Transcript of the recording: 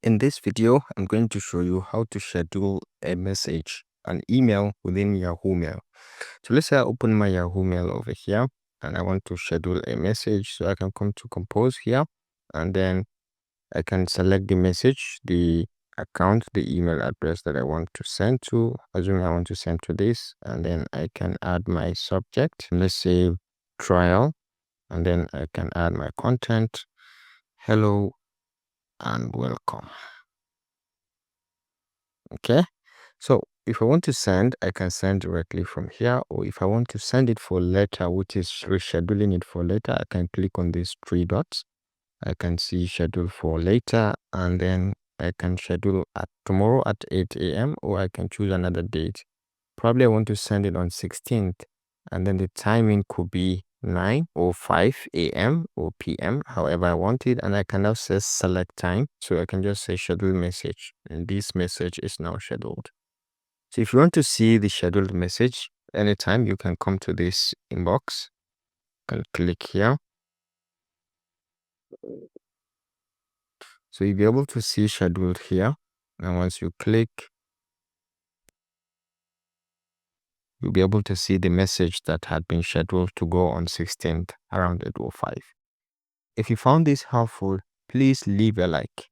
In this video, I'm going to show you how to schedule a message, an email within Yahoo Mail. So let's say I open my Yahoo Mail over here and I want to schedule a message. So I can come to compose here and then I can select the message, the account, the email address that I want to send to. Assuming I want to send to this, and then I can add my subject. Let's say trial, and then I can add my content. Hello and welcome. Okay, so if I want to send, I can send directly from here, or if I want to send it for later, which is rescheduling it for later, I can click on these three dots. I can see schedule for later, and then I can schedule at tomorrow at 8 a.m. or I can choose another date. Probably I want to send it on 16th, and then the timing could be 9 or 5 a.m. or p.m. however I want it, and I can now say select time. So I can just say schedule message, and this message is now scheduled. So if you want to see the scheduled message anytime, you can come to this inbox. You can click here. So you'll be able to see scheduled here. And once you click, you'll be able to see the message that had been scheduled to go on 16th around 8:05. If you found this helpful, please leave a like.